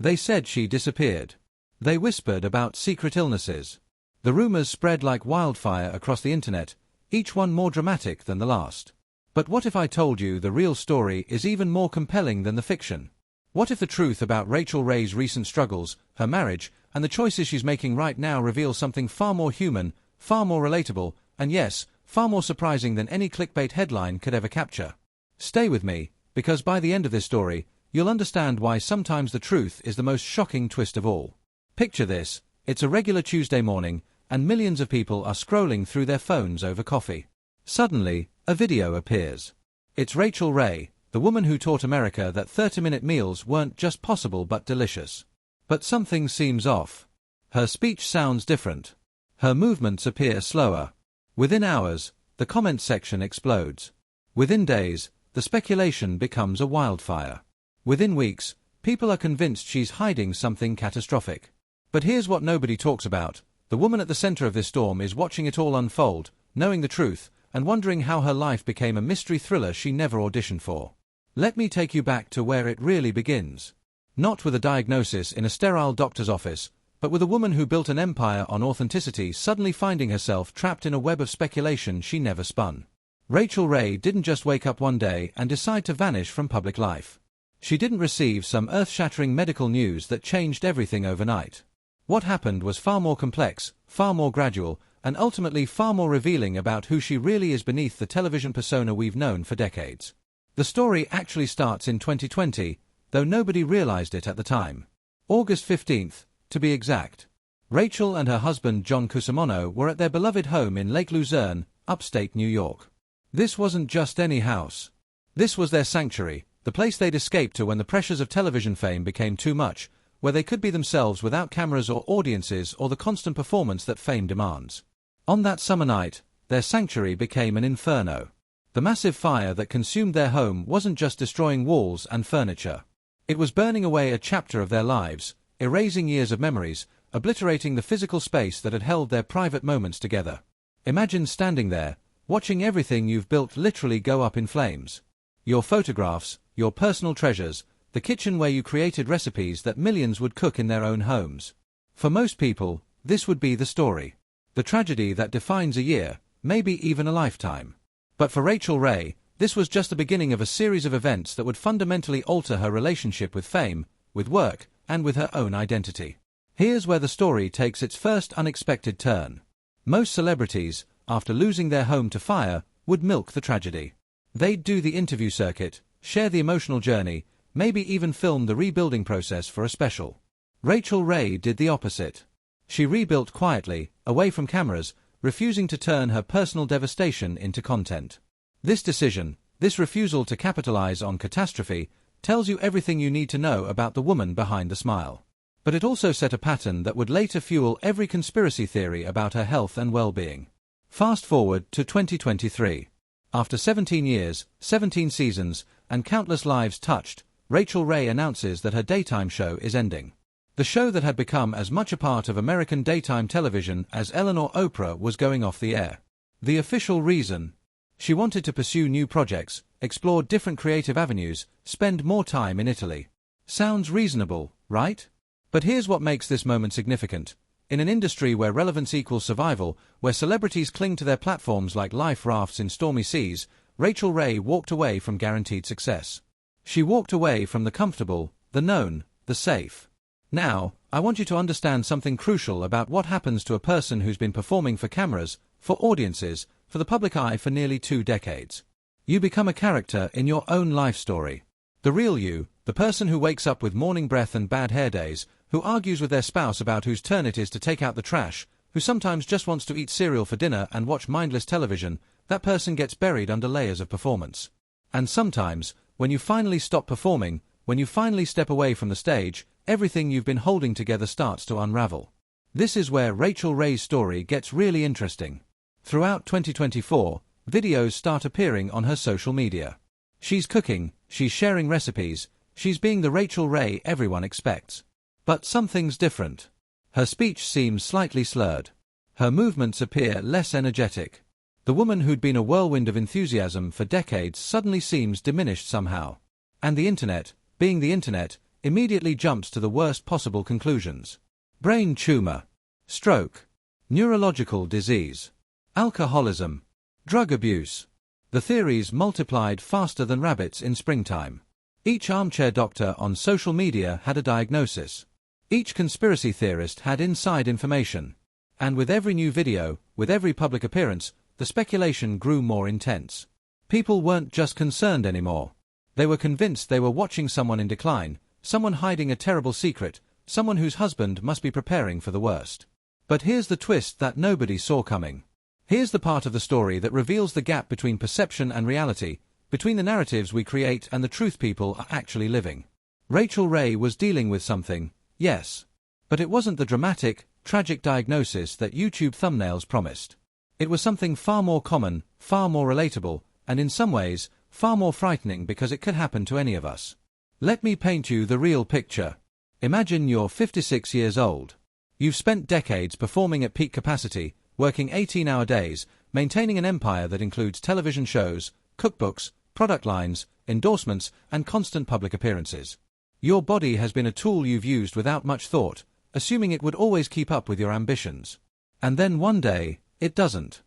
They said she disappeared. They whispered about secret illnesses. The rumors spread like wildfire across the internet, each one more dramatic than the last. But what if I told you the real story is even more compelling than the fiction? What if the truth about Rachael Ray's recent struggles, her marriage, and the choices she's making right now reveal something far more human, far more relatable, and yes, far more surprising than any clickbait headline could ever capture? Stay with me, because by the end of this story, you'll understand why sometimes the truth is the most shocking twist of all. Picture this: it's a regular Tuesday morning, and millions of people are scrolling through their phones over coffee. Suddenly, a video appears. It's Rachael Ray, the woman who taught America that 30-minute meals weren't just possible but delicious. But something seems off. Her speech sounds different. Her movements appear slower. Within hours, the comments section explodes. Within days, the speculation becomes a wildfire. Within weeks, people are convinced she's hiding something catastrophic. But here's what nobody talks about. The woman at the center of this storm is watching it all unfold, knowing the truth, and wondering how her life became a mystery thriller she never auditioned for. Let me take you back to where it really begins. Not with a diagnosis in a sterile doctor's office, but with a woman who built an empire on authenticity suddenly finding herself trapped in a web of speculation she never spun. Rachael Ray didn't just wake up one day and decide to vanish from public life. She didn't receive some earth-shattering medical news that changed everything overnight. What happened was far more complex, far more gradual, and ultimately far more revealing about who she really is beneath the television persona we've known for decades. The story actually starts in 2020, though nobody realized it at the time. August 15th, to be exact. Rachael and her husband John Cusimano were at their beloved home in Lake Luzerne, upstate New York. This wasn't just any house. This was their sanctuary, the place they'd escaped to when the pressures of television fame became too much, where they could be themselves without cameras or audiences or the constant performance that fame demands. On that summer night, their sanctuary became an inferno. The massive fire that consumed their home wasn't just destroying walls and furniture. It was burning away a chapter of their lives, erasing years of memories, obliterating the physical space that had held their private moments together. Imagine standing there, watching everything you've built literally go up in flames. Your photographs, your personal treasures, the kitchen where you created recipes that millions would cook in their own homes. For most people, this would be the story. The tragedy that defines a year, maybe even a lifetime. But for Rachael Ray, this was just the beginning of a series of events that would fundamentally alter her relationship with fame, with work, and with her own identity. Here's where the story takes its first unexpected turn. Most celebrities, after losing their home to fire, would milk the tragedy. They'd do the interview circuit, share the emotional journey, maybe even film the rebuilding process for a special. Rachael Ray did the opposite. She rebuilt quietly, away from cameras, refusing to turn her personal devastation into content. This decision, this refusal to capitalize on catastrophe, tells you everything you need to know about the woman behind the smile. But it also set a pattern that would later fuel every conspiracy theory about her health and well-being. Fast forward to 2023. After 17 years, 17 seasons, and countless lives touched, Rachael Ray announces that her daytime show is ending. The show that had become as much a part of American daytime television as Ellen or Oprah was going off the air. The official reason? She wanted to pursue new projects, explore different creative avenues, spend more time in Italy. Sounds reasonable, right? But here's what makes this moment significant. In an industry where relevance equals survival, where celebrities cling to their platforms like life rafts in stormy seas, Rachael Ray walked away from guaranteed success. She walked away from the comfortable, the known, the safe. Now, I want you to understand something crucial about what happens to a person who's been performing for cameras, for audiences, for the public eye for nearly 2 decades. You become a character in your own life story. The real you, the person who wakes up with morning breath and bad hair days, who argues with their spouse about whose turn it is to take out the trash, who sometimes just wants to eat cereal for dinner and watch mindless television, that person gets buried under layers of performance. And sometimes, when you finally stop performing, when you finally step away from the stage, everything you've been holding together starts to unravel. This is where Rachael Ray's story gets really interesting. Throughout 2024, videos start appearing on her social media. She's cooking, she's sharing recipes, she's being the Rachael Ray everyone expects. But something's different. Her speech seems slightly slurred. Her movements appear less energetic. The woman who'd been a whirlwind of enthusiasm for decades suddenly seems diminished somehow. And the internet, being the internet, immediately jumps to the worst possible conclusions. Brain tumor, stroke, neurological disease, alcoholism, drug abuse. The theories multiplied faster than rabbits in springtime. Each armchair doctor on social media had a diagnosis. Each conspiracy theorist had inside information. And with every new video, with every public appearance, the speculation grew more intense. People weren't just concerned anymore. They were convinced they were watching someone in decline, someone hiding a terrible secret, someone whose husband must be preparing for the worst. But here's the twist that nobody saw coming. Here's the part of the story that reveals the gap between perception and reality, between the narratives we create and the truth people are actually living. Rachael Ray was dealing with something, yes. But it wasn't the dramatic, tragic diagnosis that YouTube thumbnails promised. It was something far more common, far more relatable, and in some ways, far more frightening because it could happen to any of us. Let me paint you the real picture. Imagine you're 56 years old. You've spent decades performing at peak capacity, working 18-hour days, maintaining an empire that includes television shows, cookbooks, product lines, endorsements, and constant public appearances. Your body has been a tool you've used without much thought, assuming it would always keep up with your ambitions. And then one day, it doesn't.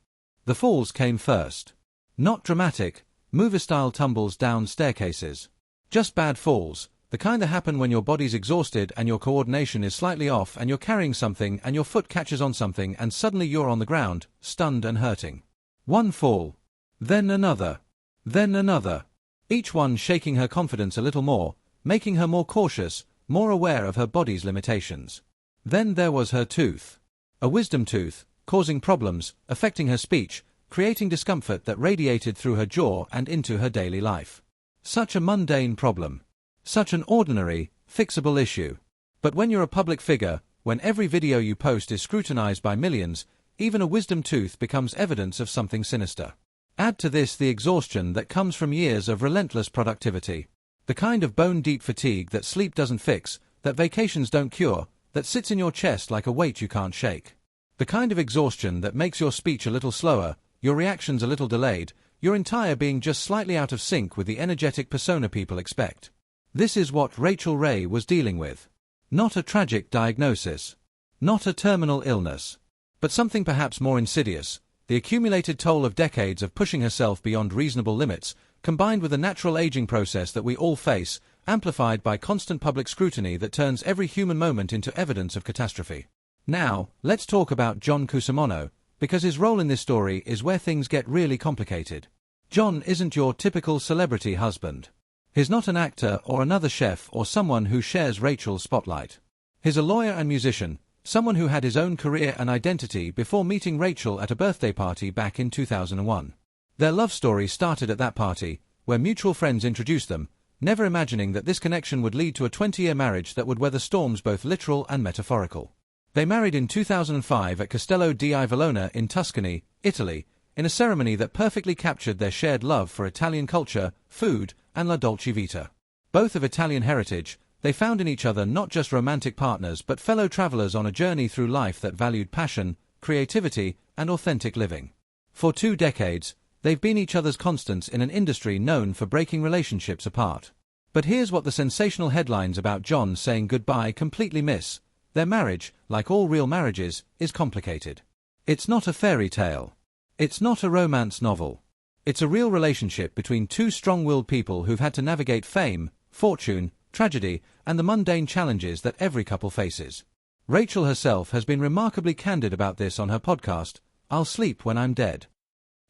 The falls came first. Not dramatic, movie-style tumbles down staircases. Just bad falls, the kind that happen when your body's exhausted and your coordination is slightly off and you're carrying something and your foot catches on something and suddenly you're on the ground, stunned and hurting. One fall. Then another. Then another. Each one shaking her confidence a little more, making her more cautious, more aware of her body's limitations. Then there was her tooth. A wisdom tooth, causing problems, affecting her speech, creating discomfort that radiated through her jaw and into her daily life. Such a mundane problem. Such an ordinary, fixable issue. But when you're a public figure, when every video you post is scrutinized by millions, even a wisdom tooth becomes evidence of something sinister. Add to this the exhaustion that comes from years of relentless productivity. The kind of bone-deep fatigue that sleep doesn't fix, that vacations don't cure, that sits in your chest like a weight you can't shake. The kind of exhaustion that makes your speech a little slower, your reactions a little delayed, your entire being just slightly out of sync with the energetic persona people expect. This is what Rachael Ray was dealing with. Not a tragic diagnosis. Not a terminal illness. But something perhaps more insidious, the accumulated toll of decades of pushing herself beyond reasonable limits, combined with the natural aging process that we all face, amplified by constant public scrutiny that turns every human moment into evidence of catastrophe. Now, let's talk about John Cusimano, because his role in this story is where things get really complicated. John isn't your typical celebrity husband. He's not an actor or another chef or someone who shares Rachel's spotlight. He's a lawyer and musician, someone who had his own career and identity before meeting Rachael at a birthday party back in 2001. Their love story started at that party, where mutual friends introduced them, never imagining that this connection would lead to a 20-year marriage that would weather storms both literal and metaphorical. They married in 2005 at Castello di Ivallona in Tuscany, Italy, in a ceremony that perfectly captured their shared love for Italian culture, food, and la dolce vita. Both of Italian heritage, they found in each other not just romantic partners but fellow travelers on a journey through life that valued passion, creativity, and authentic living. For 2 decades, they've been each other's constants in an industry known for breaking relationships apart. But here's what the sensational headlines about John saying goodbye completely miss. Their marriage, like all real marriages, is complicated. It's not a fairy tale. It's not a romance novel. It's a real relationship between 2 strong-willed people who've had to navigate fame, fortune, tragedy, and the mundane challenges that every couple faces. Rachael herself has been remarkably candid about this on her podcast, I'll Sleep When I'm Dead.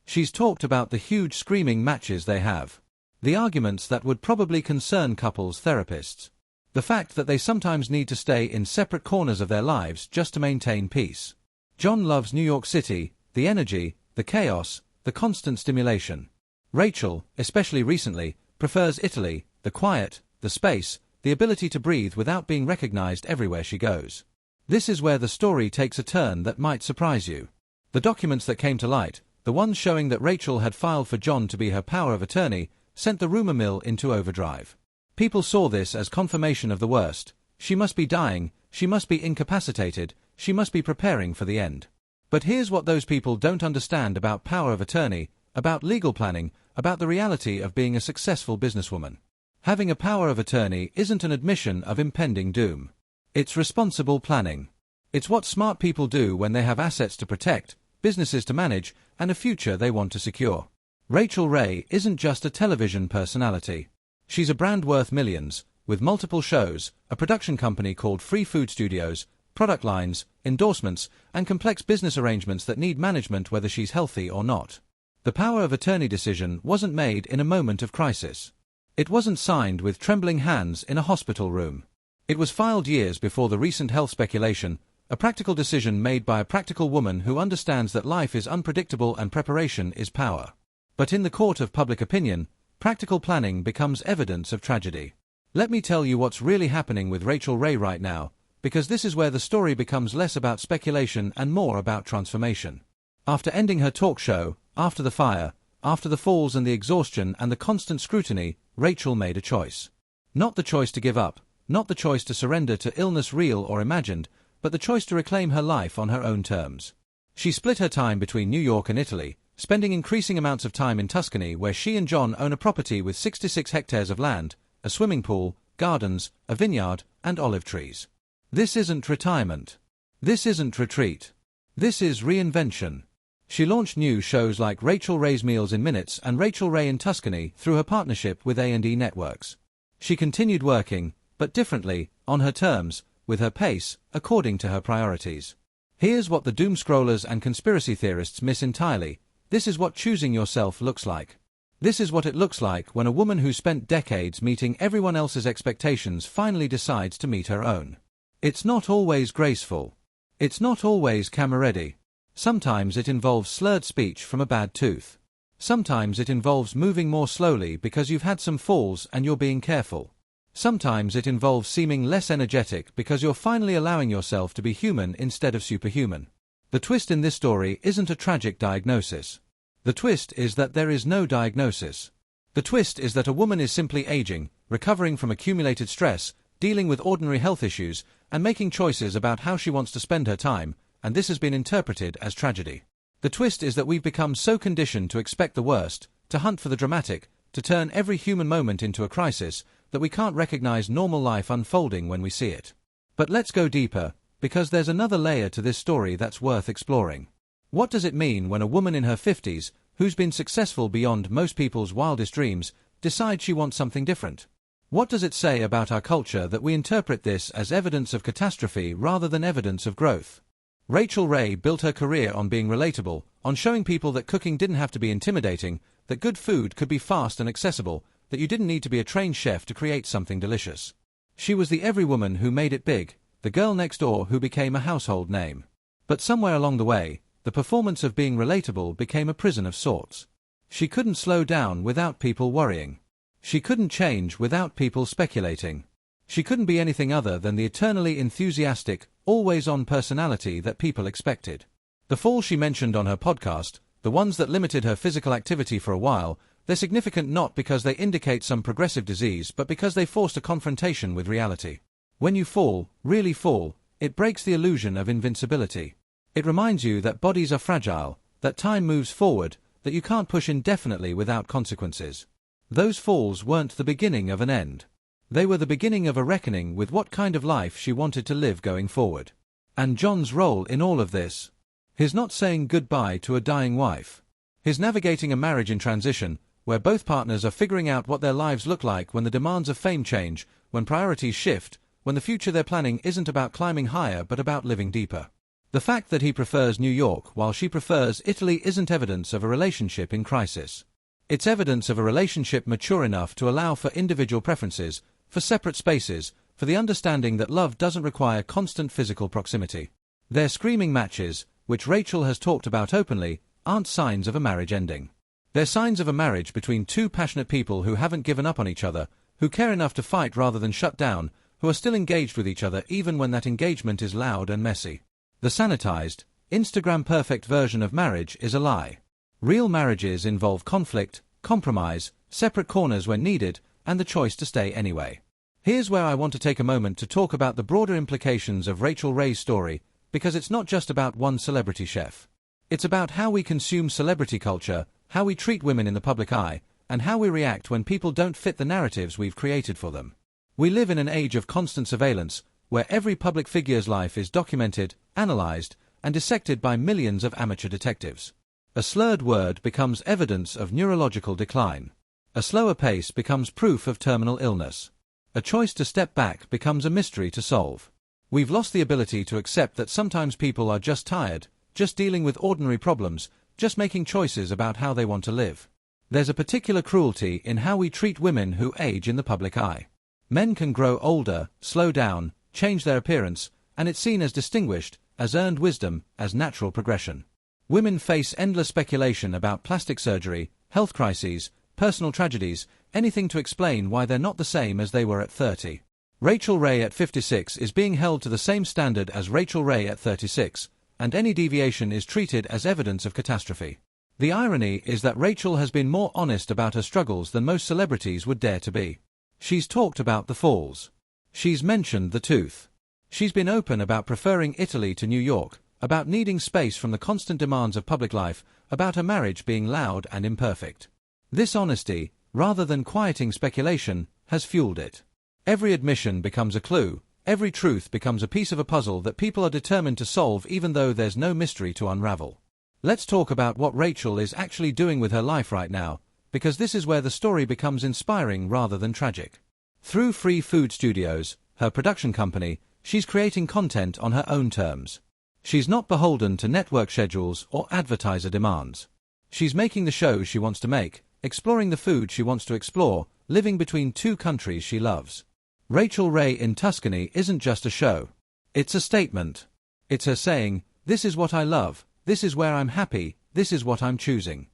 She's talked about the huge screaming matches they have. The arguments that would probably concern couples therapists. The fact that they sometimes need to stay in separate corners of their lives just to maintain peace. John loves New York City, the energy, the chaos, the constant stimulation. Rachael, especially recently, prefers Italy, the quiet, the space, the ability to breathe without being recognized everywhere she goes. This is where the story takes a turn that might surprise you. The documents that came to light, the ones showing that Rachael had filed for John to be her power of attorney, sent the rumor mill into overdrive. People saw this as confirmation of the worst. She must be dying, she must be incapacitated, she must be preparing for the end. But here's what those people don't understand about power of attorney, about legal planning, about the reality of being a successful businesswoman. Having a power of attorney isn't an admission of impending doom. It's responsible planning. It's what smart people do when they have assets to protect, businesses to manage, and a future they want to secure. Rachael Ray isn't just a television personality. She's a brand worth millions, with multiple shows, a production company called Free Food Studios, product lines, endorsements, and complex business arrangements that need management whether she's healthy or not. The power of attorney decision wasn't made in a moment of crisis. It wasn't signed with trembling hands in a hospital room. It was filed years before the recent health speculation, a practical decision made by a practical woman who understands that life is unpredictable and preparation is power. But in the court of public opinion, practical planning becomes evidence of tragedy. Let me tell you what's really happening with Rachael Ray right now, because this is where the story becomes less about speculation and more about transformation. After ending her talk show, after the fire, after the falls and the exhaustion and the constant scrutiny, Rachael made a choice. Not the choice to give up, not the choice to surrender to illness real or imagined, but the choice to reclaim her life on her own terms. She split her time between New York and Italy, spending increasing amounts of time in Tuscany where she and John own a property with 66 hectares of land, a swimming pool, gardens, a vineyard, and olive trees. This isn't retirement. This isn't retreat. This is reinvention. She launched new shows like Rachael Ray's Meals in Minutes and Rachael Ray in Tuscany through her partnership with A&E Networks. She continued working, but differently, on her terms, with her pace, according to her priorities. Here's what the doom-scrollers and conspiracy theorists miss entirely. This is what choosing yourself looks like. This is what it looks like when a woman who spent decades meeting everyone else's expectations finally decides to meet her own. It's not always graceful. It's not always camera-ready. Sometimes it involves slurred speech from a bad tooth. Sometimes it involves moving more slowly because you've had some falls and you're being careful. Sometimes it involves seeming less energetic because you're finally allowing yourself to be human instead of superhuman. The twist in this story isn't a tragic diagnosis. The twist is that there is no diagnosis. The twist is that a woman is simply aging, recovering from accumulated stress, dealing with ordinary health issues, and making choices about how she wants to spend her time, and this has been interpreted as tragedy. The twist is that we've become so conditioned to expect the worst, to hunt for the dramatic, to turn every human moment into a crisis, that we can't recognize normal life unfolding when we see it. But let's go deeper, because there's another layer to this story that's worth exploring. What does it mean when a woman in her 50s, who's been successful beyond most people's wildest dreams, decides she wants something different? What does it say about our culture that we interpret this as evidence of catastrophe rather than evidence of growth? Rachael Ray built her career on being relatable, on showing people that cooking didn't have to be intimidating, that good food could be fast and accessible, that you didn't need to be a trained chef to create something delicious. She was the every woman who made it big, the girl next door who became a household name. But somewhere along the way, the performance of being relatable became a prison of sorts. She couldn't slow down without people worrying. She couldn't change without people speculating. She couldn't be anything other than the eternally enthusiastic, always-on personality that people expected. The falls she mentioned on her podcast, the ones that limited her physical activity for a while, they're significant not because they indicate some progressive disease but because they forced a confrontation with reality. When you fall, really fall, it breaks the illusion of invincibility. It reminds you that bodies are fragile, that time moves forward, that you can't push indefinitely without consequences. Those falls weren't the beginning of an end. They were the beginning of a reckoning with what kind of life she wanted to live going forward. And John's role in all of this? His not saying goodbye to a dying wife. His navigating a marriage in transition, where both partners are figuring out what their lives look like when the demands of fame change, when priorities shift, when the future they're planning isn't about climbing higher but about living deeper. The fact that he prefers New York while she prefers Italy isn't evidence of a relationship in crisis. It's evidence of a relationship mature enough to allow for individual preferences, for separate spaces, for the understanding that love doesn't require constant physical proximity. Their screaming matches, which Rachael has talked about openly, aren't signs of a marriage ending. They're signs of a marriage between two passionate people who haven't given up on each other, who care enough to fight rather than shut down, who are still engaged with each other even when that engagement is loud and messy. The sanitized, Instagram-perfect version of marriage is a lie. Real marriages involve conflict, compromise, separate corners when needed, and the choice to stay anyway. Here's where I want to take a moment to talk about the broader implications of Rachael Ray's story, because it's not just about one celebrity chef. It's about how we consume celebrity culture, how we treat women in the public eye, and how we react when people don't fit the narratives we've created for them. We live in an age of constant surveillance, where every public figure's life is documented, analyzed, and dissected by millions of amateur detectives. A slurred word becomes evidence of neurological decline. A slower pace becomes proof of terminal illness. A choice to step back becomes a mystery to solve. We've lost the ability to accept that sometimes people are just tired, just dealing with ordinary problems, just making choices about how they want to live. There's a particular cruelty in how we treat women who age in the public eye. Men can grow older, slow down, change their appearance, and it's seen as distinguished, as earned wisdom, as natural progression. Women face endless speculation about plastic surgery, health crises, personal tragedies, anything to explain why they're not the same as they were at 30. Rachael Ray at 56 is being held to the same standard as Rachael Ray at 36, and any deviation is treated as evidence of catastrophe. The irony is that Rachael has been more honest about her struggles than most celebrities would dare to be. She's talked about the falls. She's mentioned the tooth. She's been open about preferring Italy to New York, about needing space from the constant demands of public life, about her marriage being loud and imperfect. This honesty, rather than quieting speculation, has fueled it. Every admission becomes a clue, every truth becomes a piece of a puzzle that people are determined to solve even though there's no mystery to unravel. Let's talk about what Rachael is actually doing with her life right now, because this is where the story becomes inspiring rather than tragic. Through Free Food Studios, her production company, she's creating content on her own terms. She's not beholden to network schedules or advertiser demands. She's making the shows she wants to make, exploring the food she wants to explore, living between two countries she loves. Rachael Ray in Tuscany isn't just a show. It's a statement. It's her saying, "This is what I love, this is where I'm happy, this is what I'm choosing."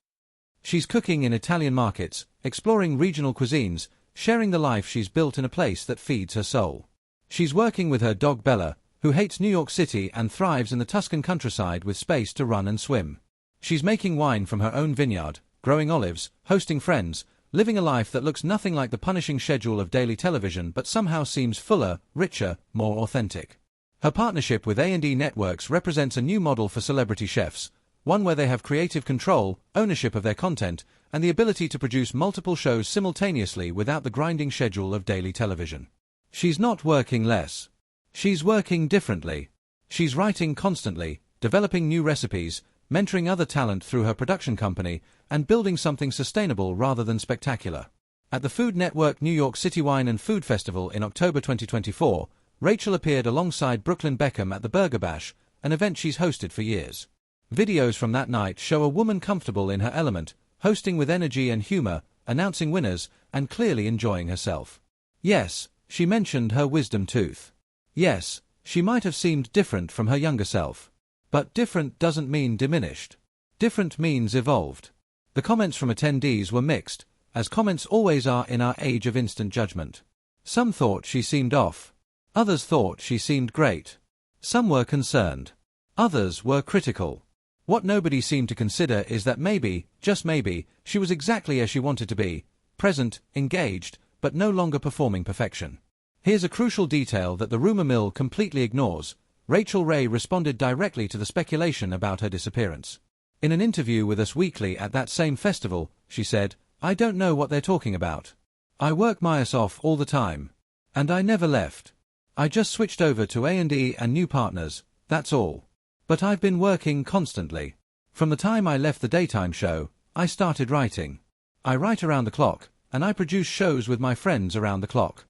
She's cooking in Italian markets, exploring regional cuisines, sharing the life she's built in a place that feeds her soul. She's working with her dog Bella, who hates New York City and thrives in the Tuscan countryside with space to run and swim. She's making wine from her own vineyard, growing olives, hosting friends, living a life that looks nothing like the punishing schedule of daily television but somehow seems fuller, richer, more authentic. Her partnership with A&E Networks represents a new model for celebrity chefs, one where they have creative control, ownership of their content, and the ability to produce multiple shows simultaneously without the grinding schedule of daily television. She's not working less. She's working differently. She's writing constantly, developing new recipes, mentoring other talent through her production company, and building something sustainable rather than spectacular. At the Food Network New York City Wine and Food Festival in October 2024, Rachael appeared alongside Brooklyn Beckham at the Burger Bash, an event she's hosted for years. Videos from that night show a woman comfortable in her element, hosting with energy and humor, announcing winners, and clearly enjoying herself. Yes, she mentioned her wisdom tooth. Yes, she might have seemed different from her younger self. But different doesn't mean diminished. Different means evolved. The comments from attendees were mixed, as comments always are in our age of instant judgment. Some thought she seemed off. Others thought she seemed great. Some were concerned. Others were critical. What nobody seemed to consider is that maybe, just maybe, she was exactly as she wanted to be, present, engaged, but no longer performing perfection. Here's a crucial detail that the rumor mill completely ignores. Rachael Ray responded directly to the speculation about her disappearance. In an interview with Us Weekly at that same festival, she said, "I don't know what they're talking about. I work my ass off all the time. And I never left. I just switched over to A&E and new partners, that's all. But I've been working constantly. From the time I left the daytime show, I started writing. I write around the clock, and I produce shows with my friends around the clock."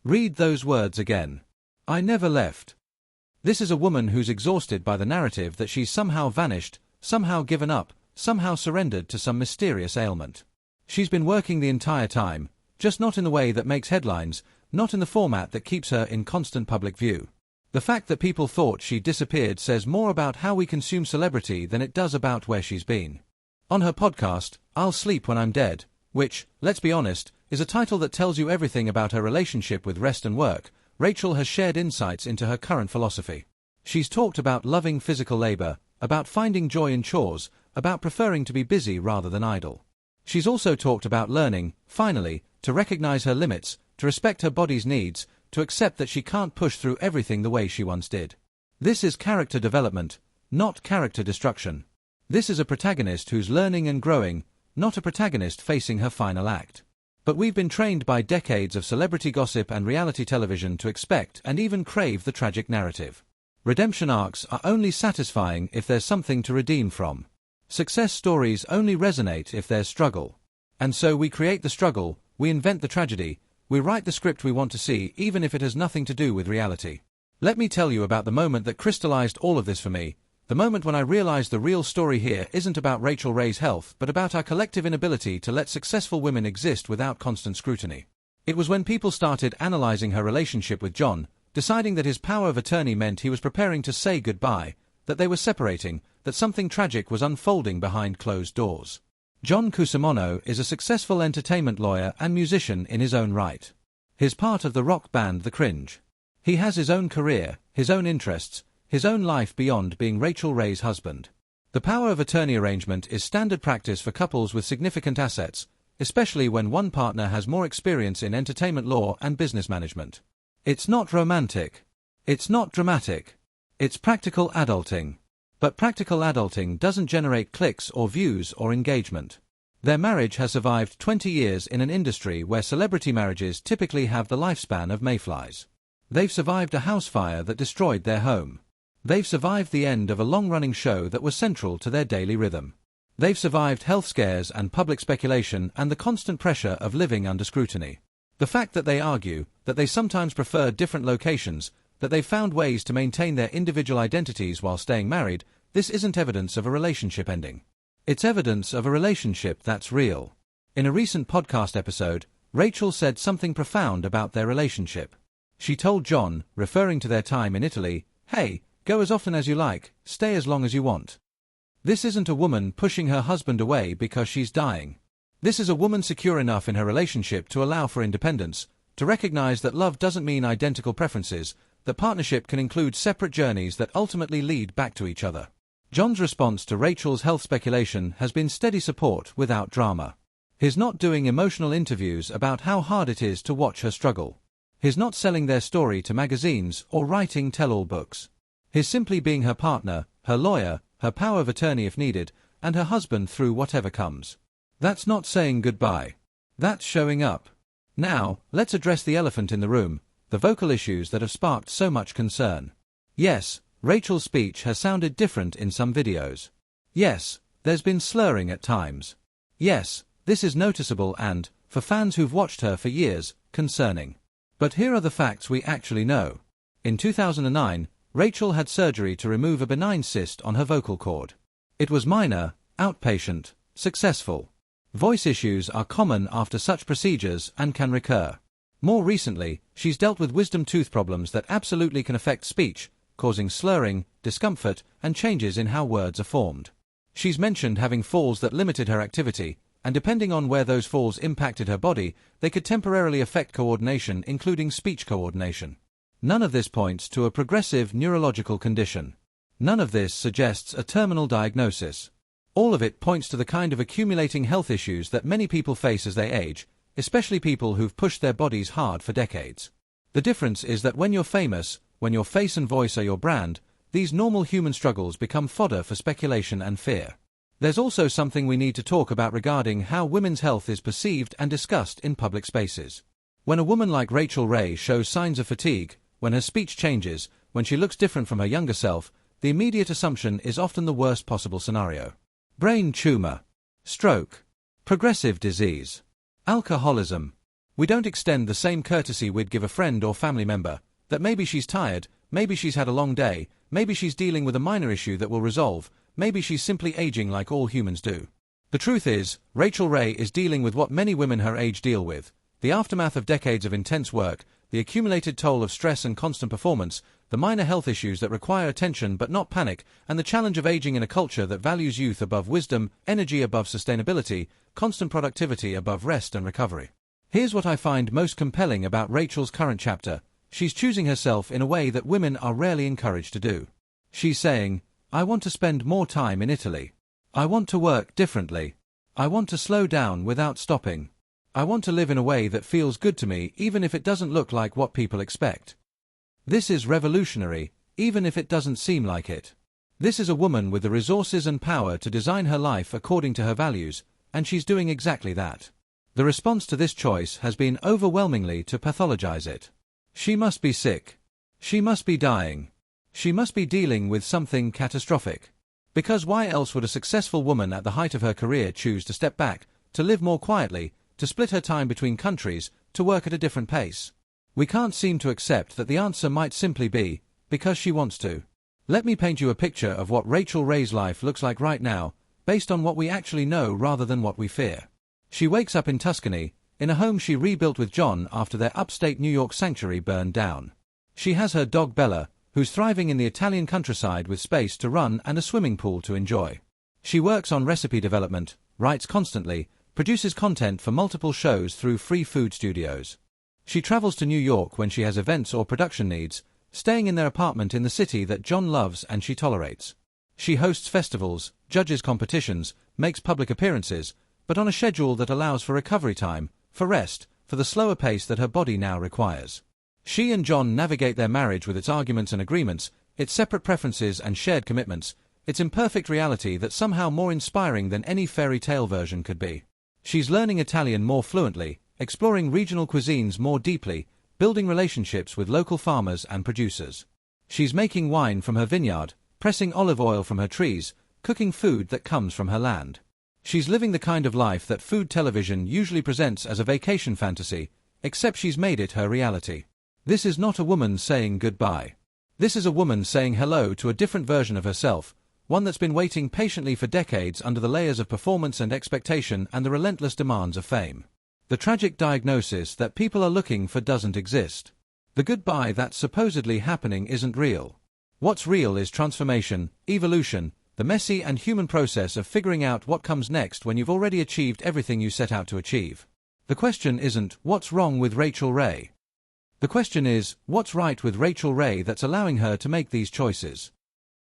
Read those words again. I never left. This is a woman who's exhausted by the narrative that she's somehow vanished, somehow given up, somehow surrendered to some mysterious ailment. She's been working the entire time, just not in the way that makes headlines, not in the format that keeps her in constant public view. The fact that people thought she disappeared says more about how we consume celebrity than it does about where she's been. On her podcast, I'll Sleep When I'm Dead, which, let's be honest, is a title that tells you everything about her relationship with rest and work, Rachael has shared insights into her current philosophy. She's talked about loving physical labor, about finding joy in chores, about preferring to be busy rather than idle. She's also talked about learning, finally, to recognize her limits, to respect her body's needs, to accept that she can't push through everything the way she once did. This is character development, not character destruction. This is a protagonist who's learning and growing, not a protagonist facing her final act. But we've been trained by decades of celebrity gossip and reality television to expect and even crave the tragic narrative. Redemption arcs are only satisfying if there's something to redeem from. Success stories only resonate if there's struggle. And so we create the struggle, we invent the tragedy, we write the script we want to see even if it has nothing to do with reality. Let me tell you about the moment that crystallized all of this for me, the moment when I realized the real story here isn't about Rachael Ray's health but about our collective inability to let successful women exist without constant scrutiny. It was when people started analyzing her relationship with John, deciding that his power of attorney meant he was preparing to say goodbye, that they were separating, that something tragic was unfolding behind closed doors. John Cusimano is a successful entertainment lawyer and musician in his own right. He's part of the rock band The Cringe. He has his own career, his own interests, his own life beyond being Rachael Ray's husband. The power of attorney arrangement is standard practice for couples with significant assets, especially when one partner has more experience in entertainment law and business management. It's not romantic. It's not dramatic. It's practical adulting. But practical adulting doesn't generate clicks or views or engagement. Their marriage has survived 20 years in an industry where celebrity marriages typically have the lifespan of mayflies. They've survived a house fire that destroyed their home. They've survived the end of a long-running show that was central to their daily rhythm. They've survived health scares and public speculation and the constant pressure of living under scrutiny. The fact that they argue, that they sometimes prefer different locations, that they've found ways to maintain their individual identities while staying married, this isn't evidence of a relationship ending. It's evidence of a relationship that's real. In a recent podcast episode, Rachael said something profound about their relationship. She told John, referring to their time in Italy, "Hey, go as often as you like, stay as long as you want." This isn't a woman pushing her husband away because she's dying. This is a woman secure enough in her relationship to allow for independence, to recognize that love doesn't mean identical preferences, that partnership can include separate journeys that ultimately lead back to each other. John's response to Rachael's health speculation has been steady support without drama. He's not doing emotional interviews about how hard it is to watch her struggle. He's not selling their story to magazines or writing tell-all books. He's simply being her partner, her lawyer, her power of attorney if needed, and her husband through whatever comes. That's not saying goodbye. That's showing up. Now, let's address the elephant in the room, the vocal issues that have sparked so much concern. Yes, Rachael's speech has sounded different in some videos. Yes, there's been slurring at times. Yes, this is noticeable and, for fans who've watched her for years, concerning. But here are the facts we actually know. In 2009, Rachael had surgery to remove a benign cyst on her vocal cord. It was minor, outpatient, successful. Voice issues are common after such procedures and can recur. More recently, she's dealt with wisdom tooth problems that absolutely can affect speech, causing slurring, discomfort, and changes in how words are formed. She's mentioned having falls that limited her activity, and depending on where those falls impacted her body, they could temporarily affect coordination, including speech coordination. None of this points to a progressive neurological condition. None of this suggests a terminal diagnosis. All of it points to the kind of accumulating health issues that many people face as they age, especially people who've pushed their bodies hard for decades. The difference is that when you're famous, when your face and voice are your brand, these normal human struggles become fodder for speculation and fear. There's also something we need to talk about regarding how women's health is perceived and discussed in public spaces. When a woman like Rachael Ray shows signs of fatigue, when her speech changes, when she looks different from her younger self, the immediate assumption is often the worst possible scenario. Brain tumor, stroke, progressive disease, alcoholism. We don't extend the same courtesy we'd give a friend or family member, that maybe she's tired, maybe she's had a long day, maybe she's dealing with a minor issue that will resolve, maybe she's simply aging like all humans do. The truth is, Rachael Ray is dealing with what many women her age deal with, the aftermath of decades of intense work, the accumulated toll of stress and constant performance, the minor health issues that require attention but not panic, and the challenge of aging in a culture that values youth above wisdom, energy above sustainability, constant productivity above rest and recovery. Here's what I find most compelling about Rachael's current chapter. She's choosing herself in a way that women are rarely encouraged to do. She's saying, "I want to spend more time in Italy. I want to work differently. I want to slow down without stopping. I want to live in a way that feels good to me even if it doesn't look like what people expect." This is revolutionary, even if it doesn't seem like it. This is a woman with the resources and power to design her life according to her values, and she's doing exactly that. The response to this choice has been overwhelmingly to pathologize it. She must be sick. She must be dying. She must be dealing with something catastrophic. Because why else would a successful woman at the height of her career choose to step back, to live more quietly, to split her time between countries, to work at a different pace? We can't seem to accept that the answer might simply be, because she wants to. Let me paint you a picture of what Rachael Ray's life looks like right now, based on what we actually know rather than what we fear. She wakes up in Tuscany, in a home she rebuilt with John after their upstate New York sanctuary burned down. She has her dog Bella, who's thriving in the Italian countryside with space to run and a swimming pool to enjoy. She works on recipe development, writes constantly, produces content for multiple shows through free food studios. She travels to New York when she has events or production needs, staying in their apartment in the city that John loves and she tolerates. She hosts festivals, judges competitions, makes public appearances, but on a schedule that allows for recovery time, for rest, for the slower pace that her body now requires. She and John navigate their marriage with its arguments and agreements, its separate preferences and shared commitments, its imperfect reality that's somehow more inspiring than any fairy tale version could be. She's learning Italian more fluently, exploring regional cuisines more deeply, building relationships with local farmers and producers. She's making wine from her vineyard, pressing olive oil from her trees, cooking food that comes from her land. She's living the kind of life that food television usually presents as a vacation fantasy, except she's made it her reality. This is not a woman saying goodbye. This is a woman saying hello to a different version of herself, one that's been waiting patiently for decades under the layers of performance and expectation and the relentless demands of fame. The tragic diagnosis that people are looking for doesn't exist. The goodbye that's supposedly happening isn't real. What's real is transformation, evolution, the messy and human process of figuring out what comes next when you've already achieved everything you set out to achieve. The question isn't, what's wrong with Rachael Ray? The question is, what's right with Rachael Ray that's allowing her to make these choices?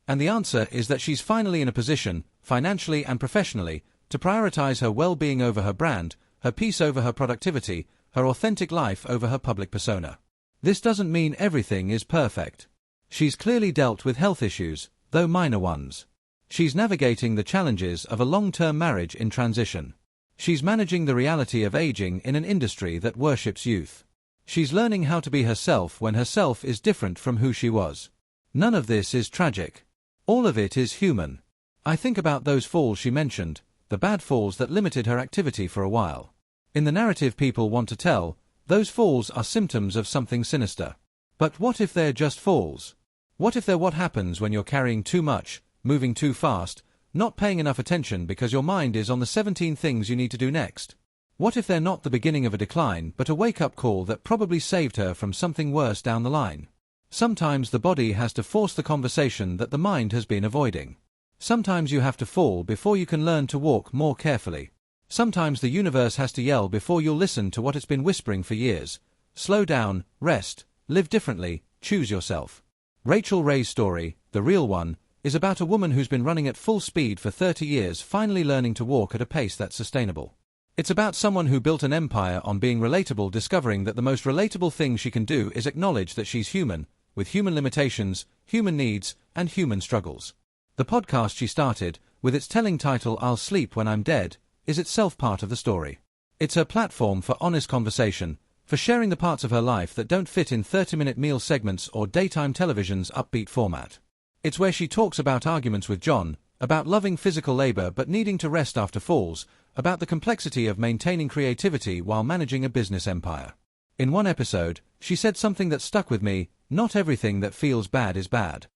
And the answer is that she's finally in a position, financially and professionally, to prioritize her well-being over her brand, her peace over her productivity, her authentic life over her public persona. This doesn't mean everything is perfect. She's clearly dealt with health issues, though minor ones. She's navigating the challenges of a long-term marriage in transition. She's managing the reality of aging in an industry that worships youth. She's learning how to be herself when herself is different from who she was. None of this is tragic. All of it is human. I think about those falls she mentioned, the bad falls that limited her activity for a while. In the narrative people want to tell, those falls are symptoms of something sinister. But what if they're just falls? What if they're what happens when you're carrying too much, moving too fast, not paying enough attention because your mind is on the 17 things you need to do next? What if they're not the beginning of a decline but a wake-up call that probably saved her from something worse down the line? Sometimes the body has to force the conversation that the mind has been avoiding. Sometimes you have to fall before you can learn to walk more carefully. Sometimes the universe has to yell before you'll listen to what it's been whispering for years. Slow down, rest, live differently, choose yourself. Rachael Ray's story, the real one, is about a woman who's been running at full speed for 30 years finally learning to walk at a pace that's sustainable. It's about someone who built an empire on being relatable, discovering that the most relatable thing she can do is acknowledge that she's human, with human limitations, human needs, and human struggles. The podcast she started, with its telling title I'll Sleep When I'm Dead, is itself part of the story. It's her platform for honest conversation, for sharing the parts of her life that don't fit in 30-minute meal segments or daytime television's upbeat format. It's where she talks about arguments with John, about loving physical labor but needing to rest after falls, about the complexity of maintaining creativity while managing a business empire. In one episode, she said something that stuck with me: not everything that feels bad is bad.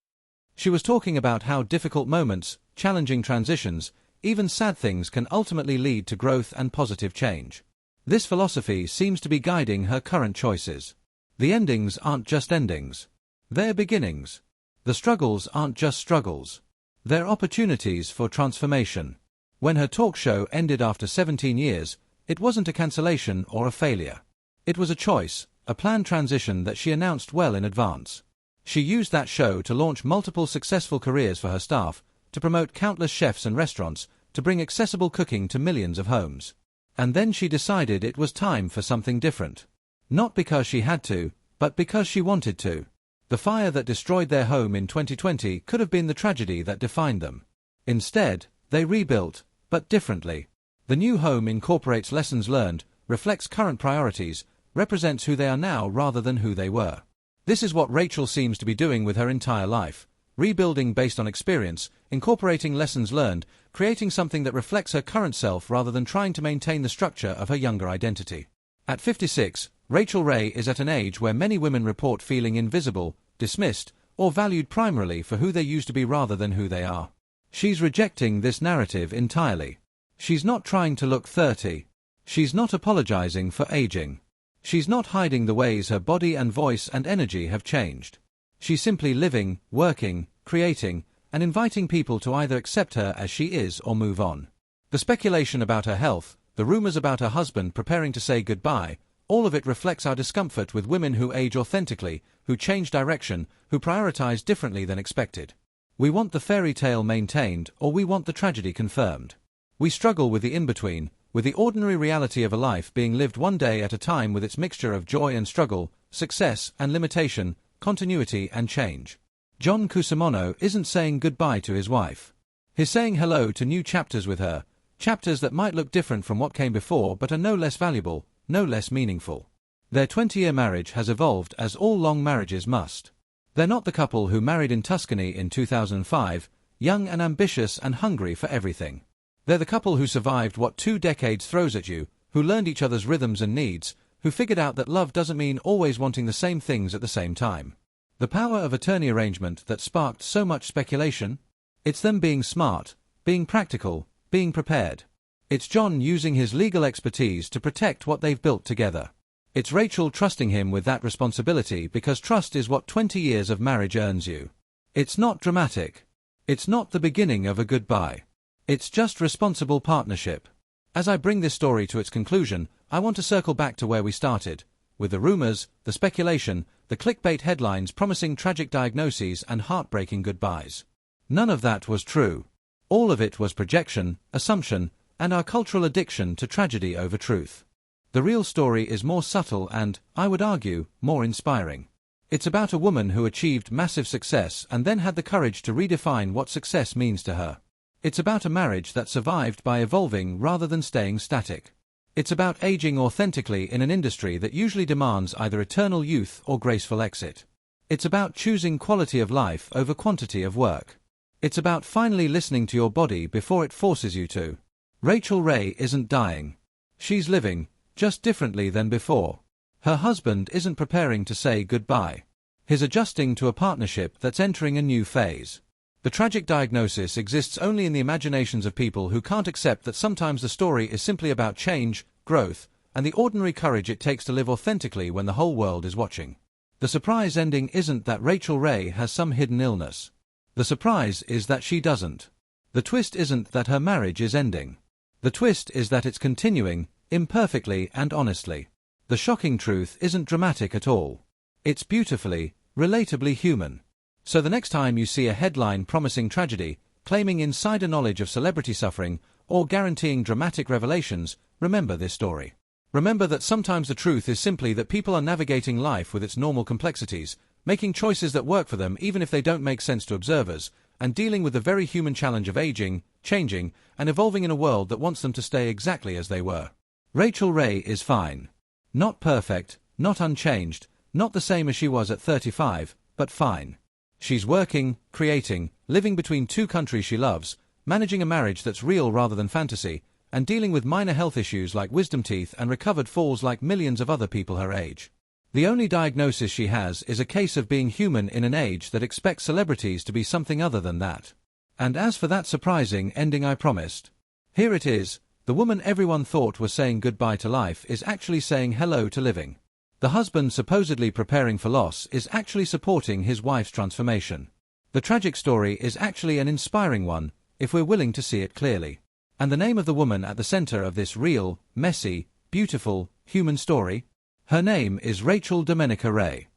She was talking about how difficult moments, challenging transitions, even sad things can ultimately lead to growth and positive change. This philosophy seems to be guiding her current choices. The endings aren't just endings. They're beginnings. The struggles aren't just struggles. They're opportunities for transformation. When her talk show ended after 17 years, it wasn't a cancellation or a failure. It was a choice, a planned transition that she announced well in advance. She used that show to launch multiple successful careers for her staff, to promote countless chefs and restaurants, to bring accessible cooking to millions of homes. And then she decided it was time for something different. Not because she had to, but because she wanted to. The fire that destroyed their home in 2020 could have been the tragedy that defined them. Instead, they rebuilt, but differently. The new home incorporates lessons learned, reflects current priorities, represents who they are now rather than who they were. This is what Rachael seems to be doing with her entire life, rebuilding based on experience, incorporating lessons learned, creating something that reflects her current self rather than trying to maintain the structure of her younger identity. At 56, Rachael Ray is at an age where many women report feeling invisible, dismissed, or valued primarily for who they used to be rather than who they are. She's rejecting this narrative entirely. She's not trying to look 30. She's not apologizing for aging. She's not hiding the ways her body and voice and energy have changed. She's simply living, working, creating, and inviting people to either accept her as she is or move on. The speculation about her health, the rumors about her husband preparing to say goodbye, all of it reflects our discomfort with women who age authentically, who change direction, who prioritize differently than expected. We want the fairy tale maintained, or we want the tragedy confirmed. We struggle with the in-between, with the ordinary reality of a life being lived one day at a time with its mixture of joy and struggle, success and limitation, continuity and change. John Cusimano isn't saying goodbye to his wife. He's saying hello to new chapters with her, chapters that might look different from what came before but are no less valuable, no less meaningful. Their 20-year marriage has evolved as all long marriages must. They're not the couple who married in Tuscany in 2005, young and ambitious and hungry for everything. They're the couple who survived what 2 decades throws at you, who learned each other's rhythms and needs, who figured out that love doesn't mean always wanting the same things at the same time. The power of attorney arrangement that sparked so much speculation? It's them being smart, being practical, being prepared. It's John using his legal expertise to protect what they've built together. It's Rachael trusting him with that responsibility because trust is what 20 years of marriage earns you. It's not dramatic. It's not the beginning of a goodbye. It's just responsible partnership. As I bring this story to its conclusion, I want to circle back to where we started, with the rumors, the speculation, the clickbait headlines promising tragic diagnoses and heartbreaking goodbyes. None of that was true. All of it was projection, assumption, and our cultural addiction to tragedy over truth. The real story is more subtle and, I would argue, more inspiring. It's about a woman who achieved massive success and then had the courage to redefine what success means to her. It's about a marriage that survived by evolving rather than staying static. It's about aging authentically in an industry that usually demands either eternal youth or graceful exit. It's about choosing quality of life over quantity of work. It's about finally listening to your body before it forces you to. Rachael Ray isn't dying. She's living, just differently than before. Her husband isn't preparing to say goodbye. He's adjusting to a partnership that's entering a new phase. The tragic diagnosis exists only in the imaginations of people who can't accept that sometimes the story is simply about change, growth, and the ordinary courage it takes to live authentically when the whole world is watching. The surprise ending isn't that Rachael Ray has some hidden illness. The surprise is that she doesn't. The twist isn't that her marriage is ending. The twist is that it's continuing, imperfectly and honestly. The shocking truth isn't dramatic at all. It's beautifully, relatably human. So the next time you see a headline promising tragedy, claiming insider knowledge of celebrity suffering, or guaranteeing dramatic revelations, remember this story. Remember that sometimes the truth is simply that people are navigating life with its normal complexities, making choices that work for them even if they don't make sense to observers, and dealing with the very human challenge of aging, changing, and evolving in a world that wants them to stay exactly as they were. Rachael Ray is fine. Not perfect, not unchanged, not the same as she was at 35, but fine. She's working, creating, living between 2 countries she loves, managing a marriage that's real rather than fantasy, and dealing with minor health issues like wisdom teeth and recovered falls like millions of other people her age. The only diagnosis she has is a case of being human in an age that expects celebrities to be something other than that. And as for that surprising ending I promised, here it is. The woman everyone thought was saying goodbye to life is actually saying hello to living. The husband supposedly preparing for loss is actually supporting his wife's transformation. The tragic story is actually an inspiring one, if we're willing to see it clearly. And the name of the woman at the center of this real, messy, beautiful, human story? Her name is Rachael Domenica Ray.